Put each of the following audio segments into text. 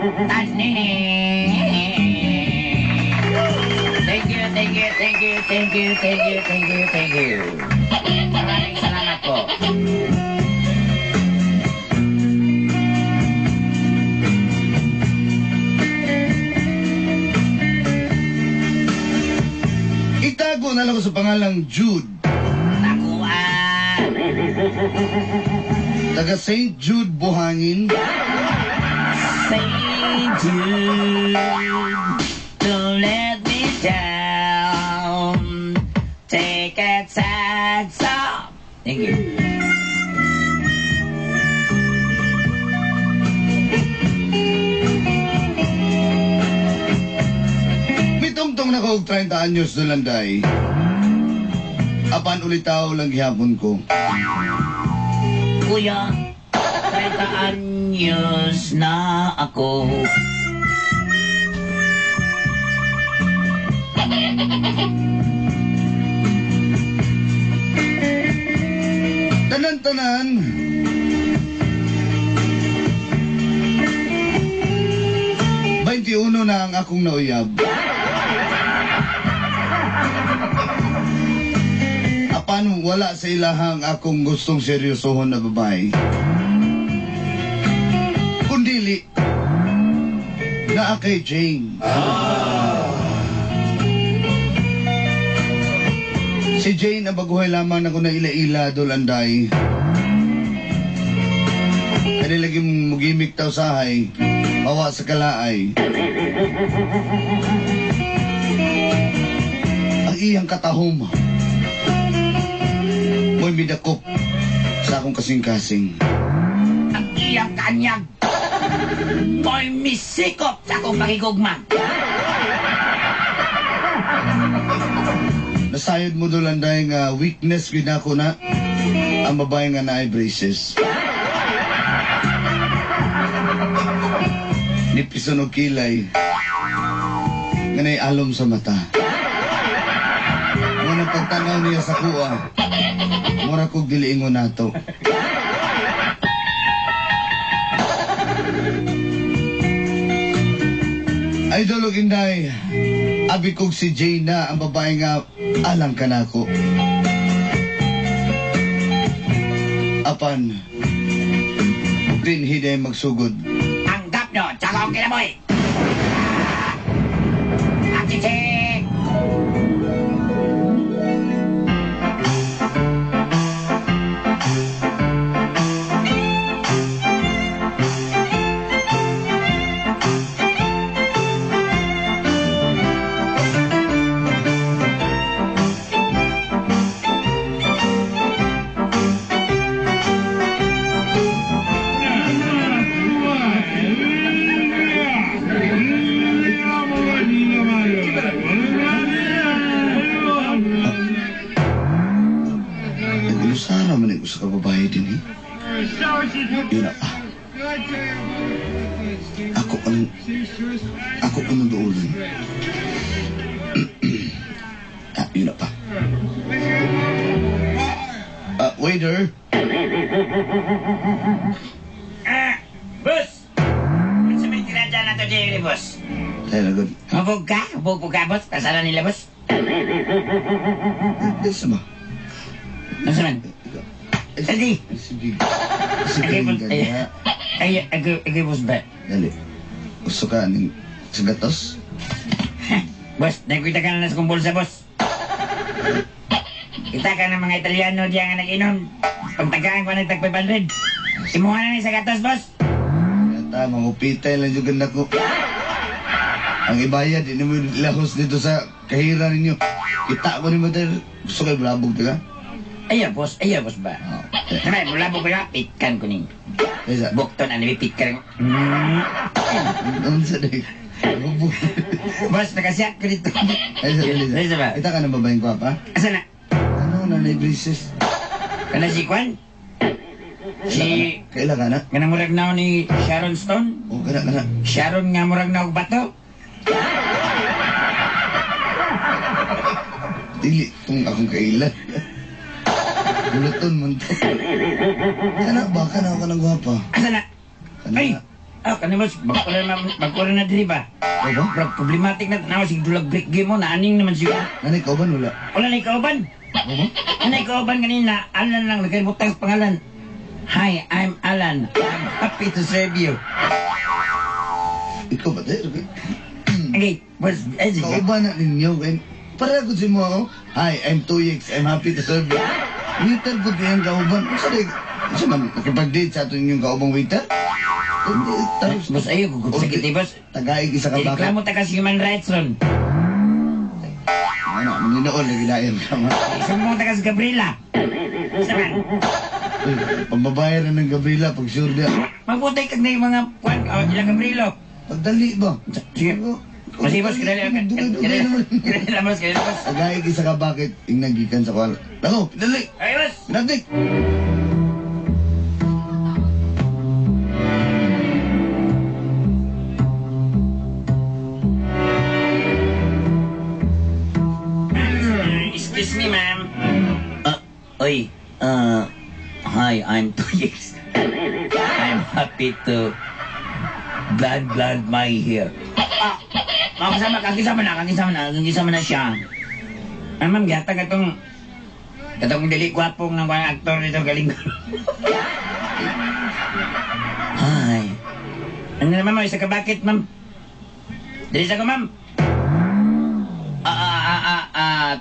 Thank you. Maraming salamat po. Itago na lang ko sa pangalang Jude. Taguan. Taga St. Jude, Buhangin. Saint Jude, don't let me down. Take a sad song. Thank you. Mitungtong na ko og 30 anyos dolanday. Apan ulitaw lang gihapon ko. Kuya, 30 anyos na ako. Tanan-tanan. Uno na ang akong nauyab. Apan wala sa ilahang akong gustong seryosohon na babae. Kundili na kay Jane. Si Jane ang baguhay lamang na ko na ila-ila dolanday. Kaya lagi mugimik taw sahay, bawa sa kalaay. Ang iyang katahom, mo'y midakop sa akong kasing-kasing. Ang iyang kanyag, mo'y misikop sa akong pakigugma. Nasayod mo dolanday nga weakness ginako na ang babae nga naay braces. Nipison o kilay nga naay alom sa mata. Ngunang pagtanaw niya sa kuha, mura kong diliingon nato. Idol og inday, abi kog si Jane na ang babae nga alang kanako. Apan, din hiday magsugod. Ang dapno, tsaka ang kinamoy. Ang chichik! Naglusara man ako sa kababae din eh. Yun na Ako ang nag-uulan. Yun na pa. Waiter. Boss! Ano sa may tinadya na ito, Jerry, boss? Tayo na good. Hubog ka? Hubog ka, boss? Kasala nila, boss? Desa ba? Nasa man? Hindi. Sige. Agay, boss. Sige. Agay, boss ba? Dali. Gusto ka ng sagatos? Boss, nagkita ka na sa kong bulsa, boss. Kita ka ng mga Italiano diyan nga nag-inom. Pagtagaan ko ng tag 500. Simuha na ni sa gatos, boss. Yata, mangupitay lang yung ganda ko. Ang ibayad, hindi mo lahos dito sa kahira ninyo. Kita ko ni Mater. Gusto kayo blabog, diba? Ayaw, boss ba? Okay. Naman, mula po ko na, pitkan ko ning. Isa. Bukton, ano yung pitkan ko. Ano sa day? Boss, nakasyak ko dito. Isa ba? Kita ka na babaeng kwapa? Asa na? Ano, nanay braces? Kana si Kwan? Si... Kailan ka na? Kanang murag na ako ni Sharon Stone? O, ka na. Sharon nga murag na ako bato? Dili, kung akong kailan. Buluton mo to. Kana ba? Kana ka ng gwapa? Asa na? Kana. Ay! Kani boss, magkulan na diri ba? O ba? Bro, problematic na tanaw sig dulag break game mo, naaning naman siya. Nanay, kauban wala. Wala na ikauban. O ba? Ano ikauban kanina? Alan lang, nagkalimutan sa pangalan. Hi, I'm Alan. I'm happy to serve you. Ikaw ba, Ter? Okay, boss, sige. Kauban na ninyo. Para ko si mo ako. Hi, I'm 2X. I'm happy to serve you. Waiter po kayang kauban. Kasi man, nakipag-date sa ato yung kaubang waiter? Boss, ayaw, gugupsakit eh, boss. Tagaig isa ka baka. Reklamo ta kasi human rights ron. Ano, maninoon, nagilayan ka ma. Isang mo ta kasi Gabriela. Saman, Uy, pambabayaran ng Gabriela pag sure dia. magbutay kag na yung mga kwan, ilang Gabrielo. Pagdali ba? Sige. Kasi boss, kinala, boss, kinala, boss. Tagaig isa ka bakit yung nagikan sa kwal. Lako, pinali! Ay, boss. Pinatik! Excuse me, ma'am. Oy, hi, I'm 2X. I'm happy to blonde my hair. Kagisama na siya. Ma'am, gatag katong dili gwapong ng mga aktor nito galing ko. Hi. Ano naman mo, isa ka bakit, ma'am? Dili sa ko, ma'am.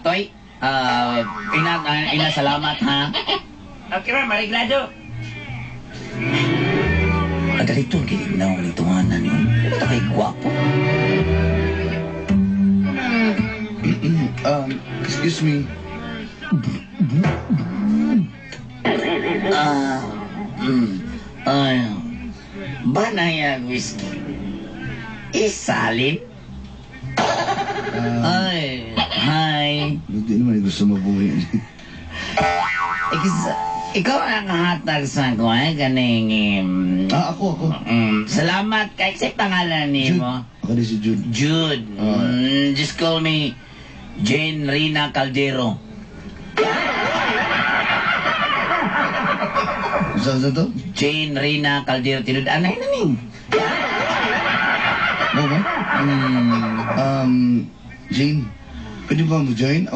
Toy? Salamat, ha? Okay, ma'am, mariglado. Agalito, kilig na ang litunganan yun. Ito kay gwapo. Excuse me. Banayag whiskey. Isalin? Ay, hi. Hindi naman gusto mabuhay. Ikaw ang hatag sa ko, ganing... Ako. salamat kay sa pangalan ni Jude. mo. Ako din si Jude. Jude. Just call me Jane Rina Caldero. Saan to? Jane Rina Caldero. Tinudaan na yun. Mo ba? Jane, pwede ba mo join?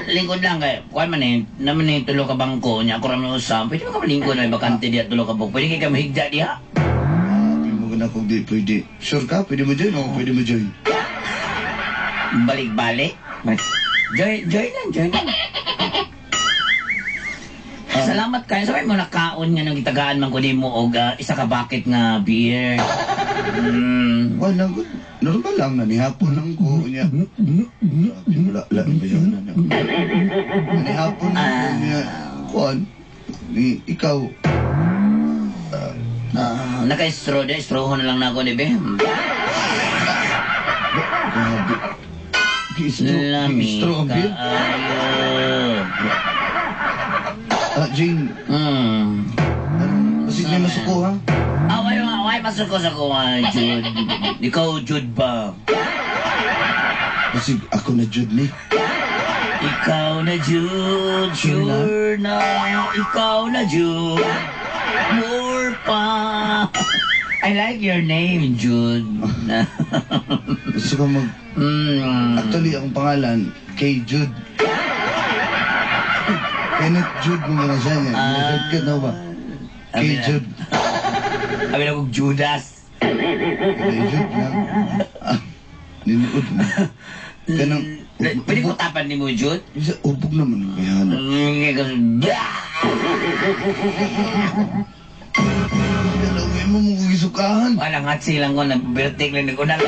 Lingkod lang kay. Kuan man eh, naman eh, tulo ka bangko niya. Ako raman usam. Pwede mo ka malingkod na bakante diya tulo ka bangko. Pwede kayo ka mahigda diya. Pwede mo gana kung di pwede. Sure ka? Pwede mo join o pwede mo join? Balik-balik. Join lang. Salamat kayo. Sabay mo nakaon nga nang itagaan man ko di mo og isa ka bucket nga beer. Wala ko. Normal lang na nihapon lang ko niya. Wala ba yun? Nihapon lang ko niya. Kuan, ikaw. Naka-straw na. Strawhon na lang na ako ni Be. Grabe. Lami Straw ang beer? kaayo. Jane, kasi niya masuko ha? Away masuko sa kuha, Jude. Ikaw, Jude ba? Kasi ako na Jude ni. Ikaw na, Jude. Sure na. Ikaw na, Jude. More pa. I like your name, Jude. Gusto ko Actually, akong pangalan, kay Jude. Kenneth Jude mo nga siya niya. Nagkagkat na ba? Kay Jude. Sabi na kong Judas. Kay Jude lang. Ninuod mo. Kanang... Pwede ko tapan ni mo, Jude? Isa, ubog naman. Kaya na. Galawin mo mong gisukahan. Walang hot silang ko, nag-birthday lang nag-unal.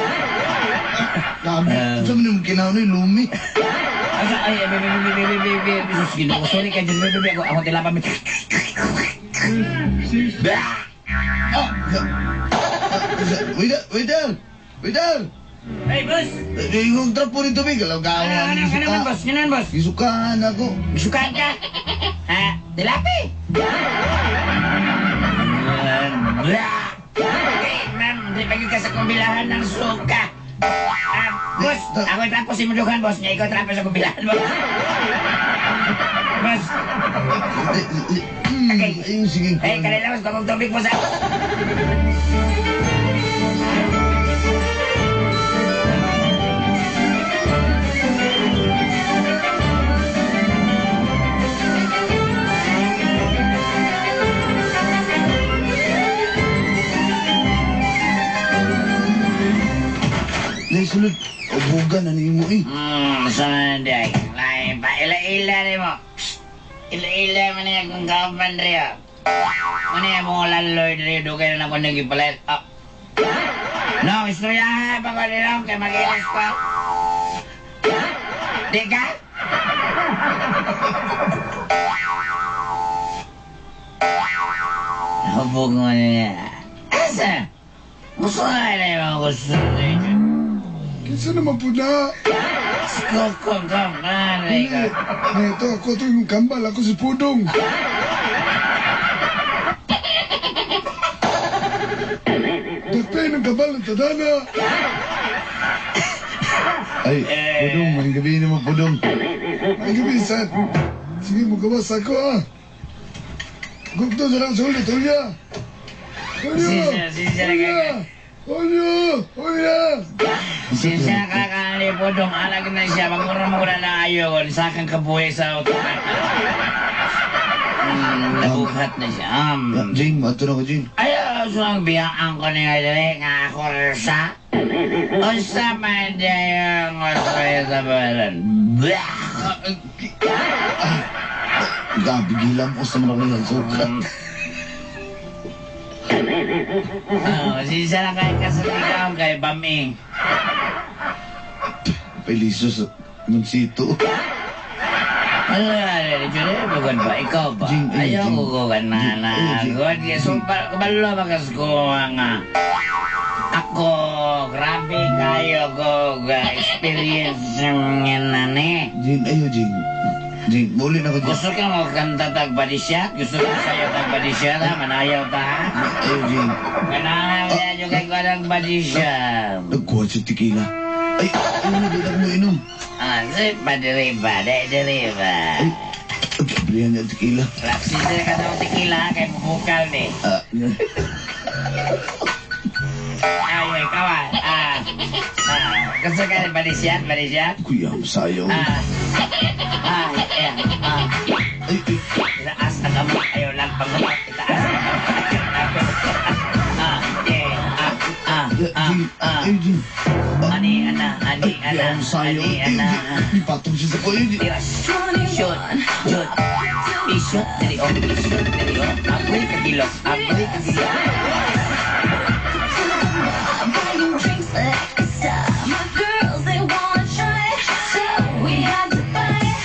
Sabi, sabi naman kinaunoy, lumi. Ay, sus, ginoo, sorry ka dyan, ako tilapan mo. Waiter! Hey, boss! Yung trapo nito, may galawgawan. Ano naman, boss? Ano naman, boss? Gisukahan ako. Gisukahan ka? Ha? Tilapi? Ma'am, hindi pa ka sa kumbilahan ng suka. Boss, ako trapos si Mudukan, boss. Nga ikaw trapos sa kubilaan, boss. Boss, Okay. Ayun, sige. kanila, boss. Kung tubig, boss. Dahil sulod, ubugan na niyo mo eh. Sanday. Lain pa. Ila-ila rin mo. Ila-ila mo na yung kapan rin. Ano yung mga landlord rin. Dugay na ako nagipalit. No, istoryahan pa ko rin kay mag-ilis ko. Di ka? Hubog mo niya. Asa? Gusto nga na yung mga gusto niya. Kinsa naman po na? Skokong ka. Ito, ako to yung kambal. Ako si Pudong. Dagpay ng kambal ng tadana. Ay, Pudong, may gabi naman Pudong. Ay, gabisan. Sige, magawas ako ha. Gugto sa lang sa ulit, Tulya. Tulya! Sinsya na kaya. Tulya! Tulya! Sinsya ka kanali po dong anak na siya. Magmura-mura na ayon. Sa kang kabuhay sa utukan. Nabuhat na siya. Jing, mato na ko, Jing. Ayaw sulang biyaan ko niya dali nga ako sa. O sa madayang masaya sa balan. Gabigilan ko sa mga kanyang sukat. Sinsya na kaya kasaligaw kay Baming. Peliso sa Mansito. Ano nga rin, Jure? Bukod ba? Ikaw ba? Jing, Ayaw Jing. ko ko ka na na. Jing. God, so, kabalo bagas ko nga. Ako, grabe kayo ko experience ng yan na ne. Jing, ayo, Jing. Jing, muli na ko, Jing. Gusto ka mo kanta tagbadisya? Gusto ka sa'yo tagbadisya ta? Manayaw ta ha? Ayo, Jing. Kailangan niya yung kay ko tagbadisya. Nagkuha si Tequila. Ay, ano, di na ko mo inom. Si padiriba, deriba. Ay, pagkabrihan niya Tequila. Rapsisa ka daw tequila kay bukal ni. Ay, kawan. Gusto ka rin badisyan? Badisyan? Kuya, masayaw. Ayan. Ay, Itaas na kamo. Ayaw lang pag itaas. Jing, ay, Jing. Ani, ana. Kuya, masayaw. Ay, patong siya sa kuya, Jing. Shoot. Shoot. Dali, Apoy kagilok. Buying drinks like a star. My girls, they wanna try it, so we had to buy it.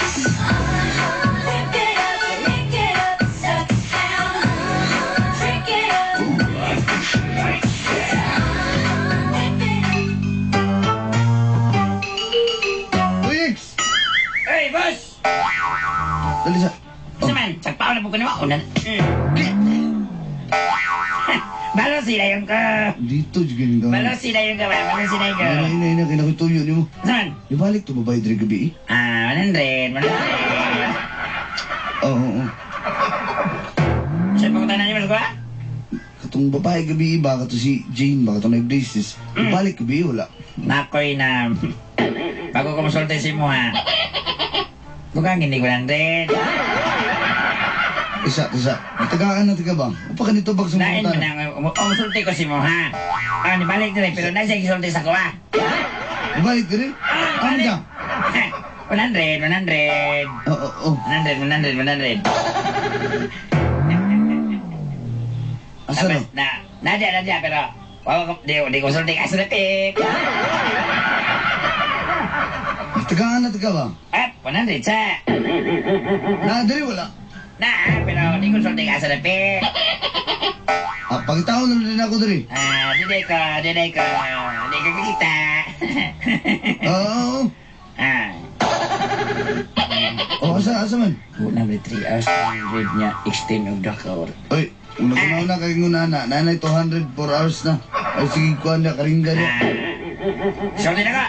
Pick it up, suck it down. Drink it up. Uy, Hey, boss! dali sa... Saman, sagpaw na po ko naman. Unan. Balo sila yung ka. Dito, Jing. Balo sila yung ka. Ina, kinakutuyo ni mo. Saman? Ibalik to babae diri gabi eh. 100. Oo. Siya pagkutanan niyo mas ko ha? Katong babae gabi baka to si Jane, baka to nag-braces. Ibalik gabi, wala. Nakoy na. Bago ko masulti si mo ha. Bukan hindi ko 100. Isa. Tagaan na taga bang. Upa ka nito bag sa Nain mo mga na. Masulti ko si mo ha. Nibalik na rin. Pero nasa isulti sa ko ha. Ibalik ka rin? Ano ka? 100. Oo. 100. Asa na? Nadya, pero di ko sulti ka sa lepik. Tagaan na taga bang. 100 sa. Dali wala. Pero di ko sulti ka sa lepik. Pagkitaon na rin ako dali. Diday ko. Di ka kita. Oo. Asa man? 103 hours, 100 niya, extend of the hour. Oy, una kay ngunana. Nanay 200 4 hours na. Ay sige kuan na karingga niya. Sulti na ka.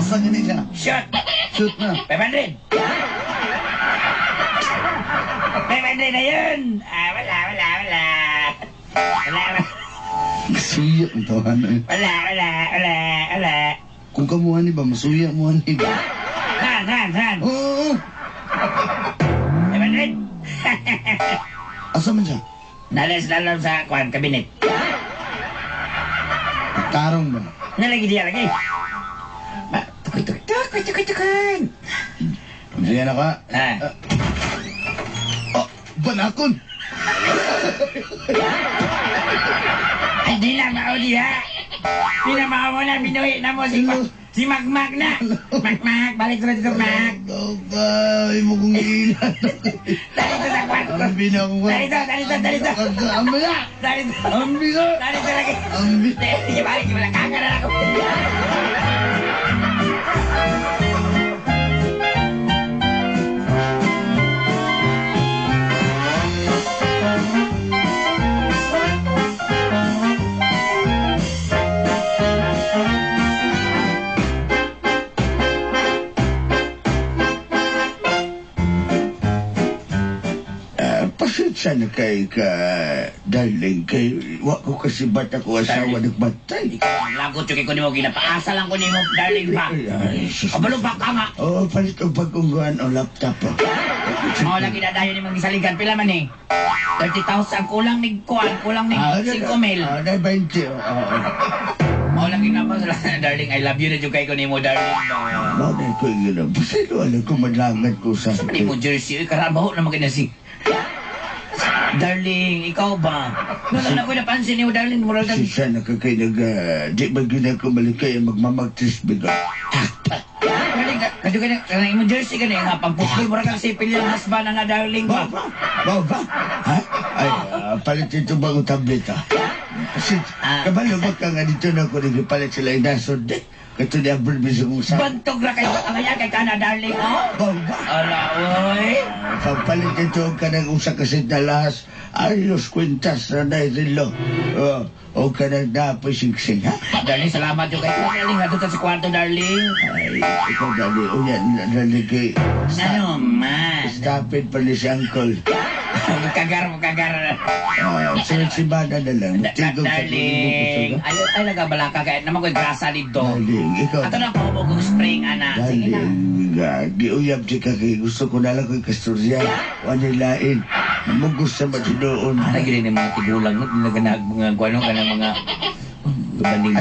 Asa ka niya? Shoot! Shoot na. 500! 500 na yun! Wala. Masuya ang tawanan. Wala. Kung kamuha ni ba, masuya mo ni ba? Saan? Oo. 500! Asa man siya? Nalas lalong sa kabinet. Tarong ba? Nalagi dia lagi. Tukoy. Masaya na ka? Ah. Oh, banakon! Ay, di na mao diha. Di na mao mo na, binuhi na mo si Magmag na. Magmag, balik sa dito, Mag. Ay, mo kong ilan. Dali sa kwarto. Ambi na ako. Dali to. Ambi na! Dali to. Ambi na! Dali to lagi. Ambi! Sige, balik. Wala kaka na ako. Pasensya na kay ka, darling, kay wa ko kasi bata ko asawa nagbantay. Lagot yung ko ni mo, ginapaasa lang ko ni mo, darling ba? Ay, sus. Kabalo ba ka nga? Oo, palit ang pagkungguan o laptop. Mao lagi na dayo ni mga gisaligan. Pila man eh? 30,000 kulang ni kuan, kulang ni 5 mil. Na 20. Oo. Mao lagi na pa sila, darling. I love you na jud kay ko nimo, darling. Bakit ko yun? Pasino alam ko madlangan ko sa... Sa man mo jersey, uy, karabaho na maganda si. Darling, ikaw ba? Nung na ko napansin niyo, darling, mura kang... Sisa na ka kay nag... di ba gina ko malikay ang magmamagtis bigo? Darling, kadyo ka na, yung jersey ka na, nga pagpukul, mura kang sipil yung husband na nga, darling ba? Ba? Ha? Ay, palit ito ba ang tablet ha? Kasi, kabalo ba ka nga dito na ko nagpalit sila yung nasod eh? Kato niya berbisa kong sa... Bantog na kayo, ang kanya kay kana, darling, oh? Ba? Ala, oy. Pagpalit ito ka nang usa kasi dalas, ayos kwintas na nairilo. O ka nang napasiksing, ha? Darling, salamat yung kayo, darling, nga doon sa kwarto, darling. Ay, ikaw dali, uyan, naligay. Ano man? Stopid pa ni si Uncle. Magkagar. Sunod si Bada na lang. Tigong sa Darling, ay nagabalaka kaya naman ko'y grasa dito. Darling, ikaw. Ato na po mo kong spring, anak. Sige na. Darling, giuyab si kaki. Gusto ko na lang ko'y kasturya. Wanilain. Mugos sa matinoon. Ano gini ng mga tigulang mo? Naganag mga guano ka ng mga... Gabaling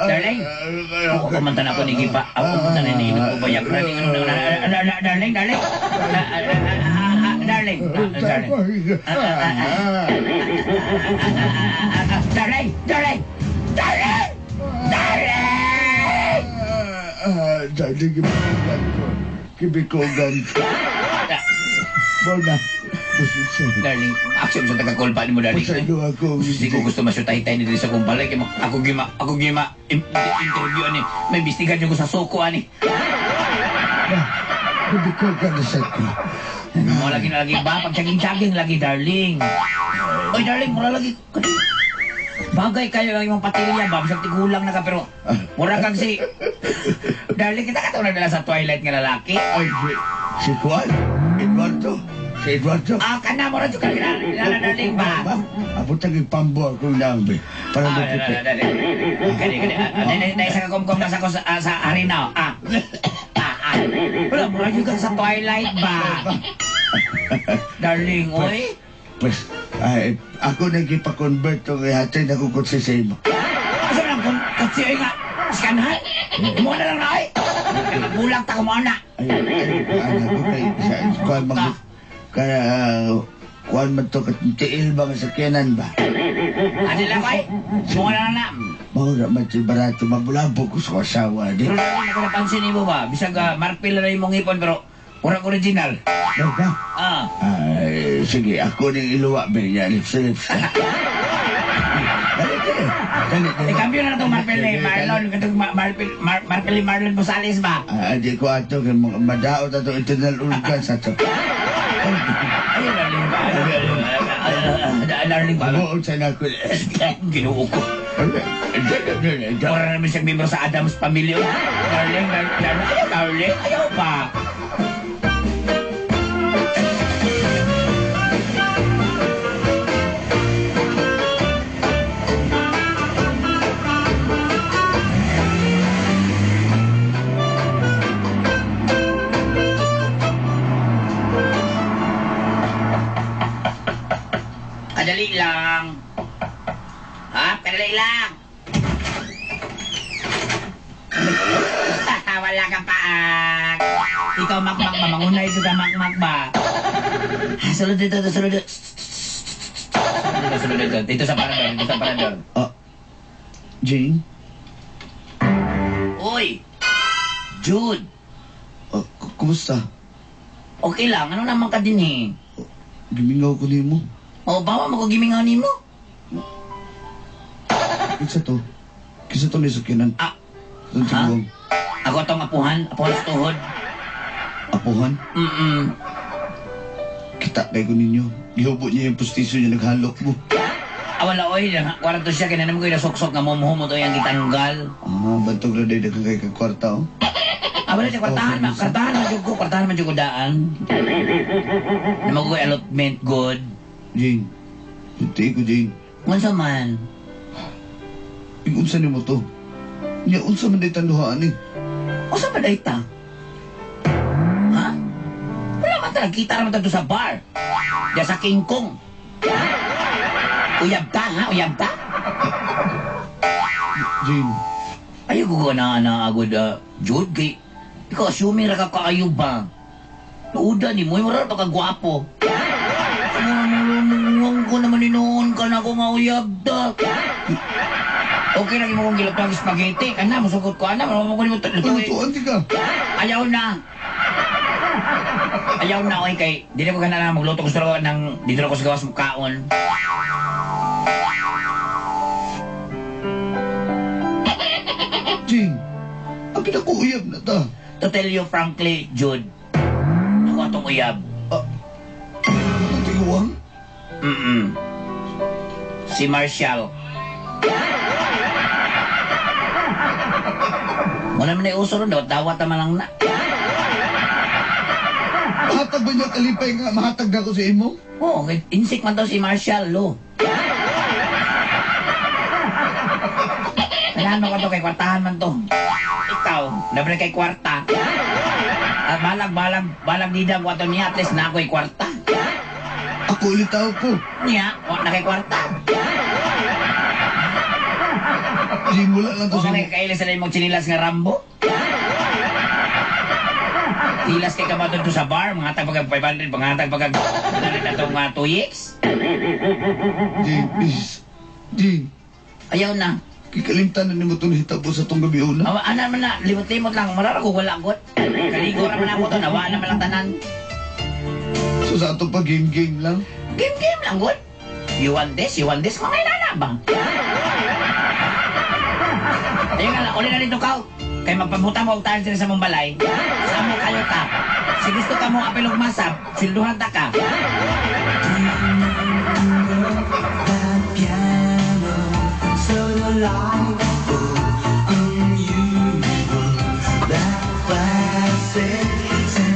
darling. Ako kumantan ako ni Gipa. Ako kumantan na iniinot ko bayak. Darling. Darling, kibikogan ko. Kibikogan ko. Bona. Darling, action sa taga-call pa ni mo, darling. Pasado ako. Hindi ko gusto masyutay-tay nito sa kumpalay. Ako gima, interview ani. May bistigan yung ko sa soko ani. Kibikogan na sa ko. Mo lagi na lagi ba? Pag-jogging lagi, darling. Oy, darling, mura lagi. Bagay kayo lang yung patilya ba? Bisang tigulang na ka, pero mura kang si... Darling, kita katulad nila sa Twilight nga lalaki. Ay, si Juan. Eduardo. Si Eduardo. Kana mo rin yung kilala, darling ba? Abot ang ipambo ako namin. Para maputi. Kani. Naisa ka kumkum na sa harina. Wala, mura juga sa Twilight ba? Darling, oy. Pues, ay, ako nagkipa-convert o hatid ako kutsi sa imo. Kasi lang kung siya nga, skanhan. Mo na lang na ay. Bulang ta mo na. Ay, anak ko kay sa kuan mag kaya kuan man to tiil ba nga sakyanan ba? Ano lang ay? Mo na lang na. Mao man ti barato mabulabo ko sa asawa di. Pero lang ako napansin mo ba? Bisag marpil na yung mong ipon pero kurang original. Ba? Ah. Ay, sige, ako ning iluwa ba niya lips. Dali. Kambyo na itong marpil ni Marlon. Katong marpil ni Marlon Bosales ba? Di ko ato kay madaot ato internal organs ato. Ayun lang ba? Darling ba? Bago sa na ko. Ginuo ko. Para naman siyang membro sa Adams Family. Darling, ayaw pa. Kadali lang. Kadali lang. Wala kang paak. Ikaw makmak ba? Mangunay ito ka makmak ba? Sulod dito. Sulod dito. Dito sa parador. Jane? Uy! Jude! Kumusta? Okay lang. Ano naman ka din eh? Gimingaw ko ni mo. Bawa magagimingaw ni mo. Kinsa to ni sakinan. Itong tiguang. Ako tong apuhan sa tuhod. Apuhan? Kita kay ko ninyo. Gihubo niya yung postisyo niya naghalok mo. Wala oy, kwarto siya kaya naman ko yung suksok na mumuhumot o yung gitanggal. Bantog na day dagang kay kwarta, oh. Wala siya kwartahan man jud ko daan. Naman ko allotment good. Jane, hindi ko, Jane. Unsa man? Unsa ni mo to? Niya, unsa man day tanduhaan eh. Unsa man day ta? Ha? Wala man talaga, kita naman tayo sa bar. Diya sa King Kong. Uyab ta? Jane, Ayaw ko na agad, Jude, kay ikaw assuming ra ka kaayo ba? Nauda ni mo, yung marar pa kagwapo. Ang ko naman inoon ka na ako nga uyab da. Okay lang mo kong gilap ng spaghetti. Kana, masugot ko, ano ko ni mo lutuin. tuwan di ka. Ayaw na, oy, kay di na ko ka na magluto ko sa ng dito na ko sa gawas mukhaon. Jane, ang kinakuuyab na ta. To tell you frankly, Jude, ako atong uyab. Ang tiguang? Si Marshall. Wala man na uso ron daw, dawat naman lang na. Mahatag ba niya kalipay nga mahatag na ko sa imo? Oo, insik man daw si Marshall, lo. Ano ka to kay kwartahan man to? Ikaw, nabre kay kwarta. At balag dida mo ato niya, at least na ako'y kwarta. Ako ulit tao ko. Niya, na kay kwarta. Jane, wala lang to O sa kaya kailis na mong chinilas nga Rambo? Tilas kay ka ba doon sa bar? Mga tag pagag 500, mga tag pagag na itong 2 weeks? Jane, please. Jane, Ayaw na. kikalimtan na ni mo itong hitabo sa itong gabi una. Ano naman na, limot-limot lang. Marara ko wala got. Kaligo naman ako to, nawa naman lang tanan. So sa itong pag-game-game lang. Game lang got. You want this? Kung ngayon na ba? Ayun nga lang, uli na dito ka. Kaya magpabuta mo tayo sila sa mong balay. Saan mo kayo ka? Si gusto ka mo apelog masap, silduhan ta ka. That piano, so alive.